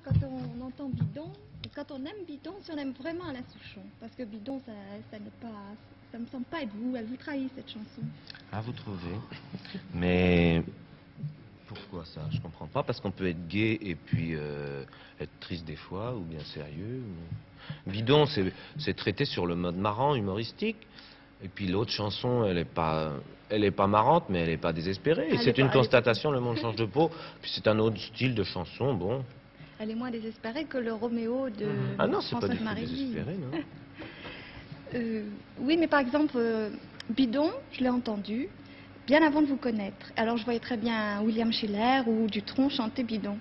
quand on entend bidon, et quand on aime bidon, si on aime vraiment Alain Souchon. Parce que bidon, ça n'est pas, ça me semble pas être vous. Elle vous trahit, cette chanson. Ah, vous trouvez? Mais pourquoi ça? Je comprends pas. Parce qu'on peut être gai et puis être triste des fois, ou bien sérieux. Bidon, c'est traité sur le mode marrant, humoristique. Et puis l'autre chanson, elle est pas marrante, mais elle est pas désespérée. Et c'est une constatation, le monde change de peau. Puis c'est un autre style de chanson, bon. Elle est moins désespérée que le Roméo de Ah non, c'est pas du Françoise tout Maréchal. désespéré, non. Oui, mais par exemple, Bidon, je l'ai entendu bien avant de vous connaître. Alors je voyais très bien William Schiller ou Dutronc chanter Bidon.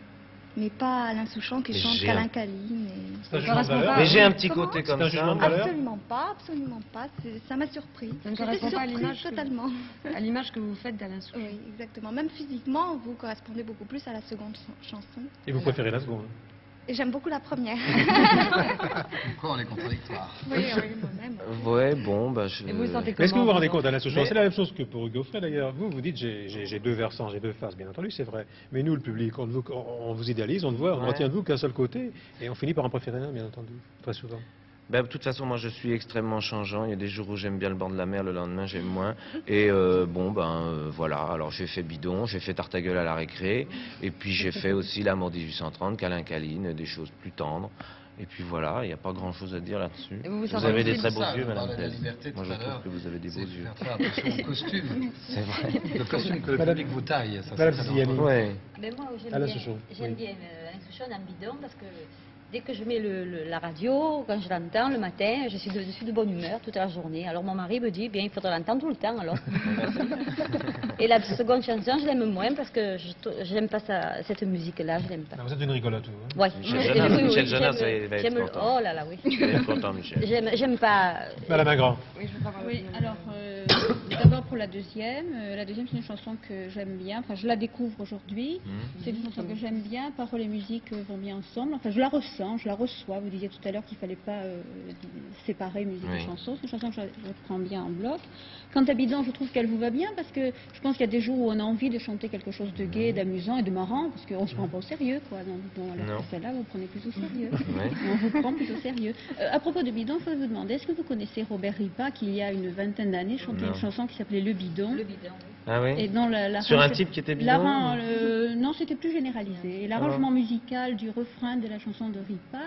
Mais pas Alain Souchon qui Mais chante j'ai Câlin Câline. C'est un jugement de valeur. Mais j'ai un petit Comment? côté C'est comme un jugement ça. de valeur. Absolument pas, absolument pas. Ça m'a surpris. Ça ne J'étais correspond pas à surprise l'image totalement. à l'image que vous faites d'Alain Souchon. Oui, exactement. Même physiquement, vous correspondez beaucoup plus à la seconde chanson. Et vous préférez la seconde? Et j'aime beaucoup la première. Pourquoi on est contradictoire? Oui, moi-même. Ouais, bon, bah je... Et vous vous sentez Mais est-ce que vous vous rendez comment, compte, Alain Souchon? Mais- C'est la même chose que pour Hugo Frey d'ailleurs. Vous dites j'ai deux versants, j'ai deux faces, bien entendu, c'est vrai. Mais nous, le public, on vous idéalise, on ne voit, on ne Ouais. retient de vous qu'un seul côté, et on finit par en préférer un, bien entendu, très souvent. Ben, de toute façon, moi, je suis extrêmement changeant. Il y a des jours où j'aime bien le bord de la mer, le lendemain, j'aime moins. Et voilà. Alors, j'ai fait Bidon, j'ai fait Tartagueule à la récré. Et puis, j'ai fait aussi L'amour 1830, Câlin Câline, des choses plus tendres. Et puis, voilà, il n'y a pas grand-chose à dire là-dessus. Et vous Vous sentez avez aussi des très C'est beaux ça, yeux, on Madame parlait de la Thèse. liberté Moi, tout je à l'heure. trouve que vous avez des beaux C'est de yeux. faire très attention au costume. C'est vrai. Le costume que le Madame- public vous taille, ça Madame c'est très Siciliani. dangereux. Ouais. Mais moi, Alain Souchon, j'aime oui. bien Alain Souchon en bidon parce que dès que je mets la radio, quand je l'entends le matin, je suis de bonne humeur toute la journée. Alors mon mari me dit, bien, il faudrait l'entendre tout le temps alors. Et la seconde chanson, je l'aime moins parce que je n'aime pas cette musique-là, je l'aime pas. Ah, vous êtes une rigolote, vous. Hein. Ouais. Michel Jonas, Oui, oui, Michel Jonas, j'aime- va être j'aime le- content. Oh là là, oui. Je suis content, Michel. J'aime pas. Madame Ingrand. Oui, je veux savoir Oui, l'opinion. alors d'abord pour la deuxième. La deuxième, c'est une chanson que j'aime bien. Enfin, je la découvre aujourd'hui. C'est une chanson que j'aime bien. Paroles et musique vont bien ensemble. Enfin, je la ressens, je la reçois. Vous disiez tout à l'heure qu'il fallait pas séparer musique Oui. et chanson. C'est une chanson que je prends bien en bloc. Quant à Bidon, je trouve qu'elle vous va bien parce que je pense qu'il y a des jours où on a envie de chanter quelque chose de gai, d'amusant et de marrant parce qu'on se prend pas au sérieux, quoi. Dans Bidon, alors Non. que celle-là, vous prenez plus au sérieux. Ouais. Et on vous prend plus au sérieux. À propos de Bidon, je voudrais vous demander, est-ce que vous connaissez Robert Ripa qui, il y a une vingtaine d'années, chantait Non. une chanson qui s'appelait Le Bidon? Le bidon, oui. Ah oui. Et dans Sur un type qui était bidon Non, c'était plus généralisé. Et l'arrangement musical du refrain de la chanson de Ripa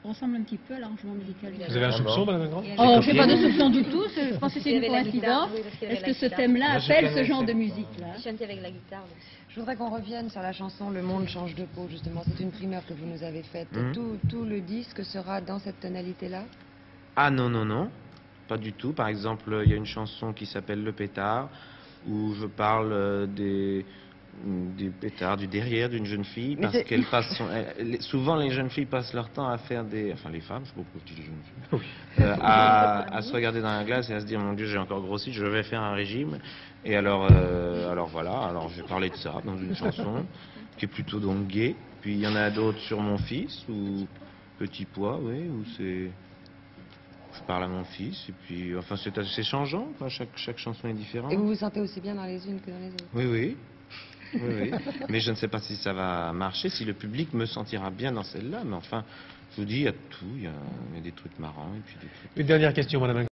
ressemble un petit peu à l'arrangement musical du Vous avez un soupçon, Madame Ingrand? Oh, copié. j'ai pas de soupçon du tout, je pense que c'est Il y une avait la guitare, coïncidence. oui, parce qu'il y avait Est-ce la que ce guitare. thème-là Moi, je appelle connais ce genre ça. de musique-là? Il chantait avec la guitare. oui. Je voudrais qu'on revienne sur la chanson Le monde change de peau, justement. C'est une primeur que vous nous avez faite. Mhm. Tout le disque sera dans cette tonalité-là? Ah non, non, non, pas du tout. Par exemple, il y a une chanson qui s'appelle Le pétard, où je parle des pétards, du derrière d'une jeune fille, Mais parce c'est- qu'elle passe souvent les jeunes filles passent leur temps à faire enfin les femmes, je sais pas pourquoi je dis les jeunes filles, à se regarder dans la glace et à se dire mon Dieu j'ai encore grossi, je vais faire un régime. Et alors voilà, alors j'ai parlé de ça dans une chanson qui est plutôt donc gay. Puis il y en a d'autres sur mon fils ou Petit Pois, oui, où c'est je parle à mon fils et puis enfin c'est assez changeant, quoi. Chaque chanson est différente. Et vous vous sentez aussi bien dans les unes que dans les autres? Oui, oui. Oui, oui. Mais je ne sais pas si ça va marcher, si le public me sentira bien dans celle-là. Mais enfin, je vous dis, il y a tout. Il y a des trucs marrants et puis des trucs... Une dernière question, Madame Ingrand.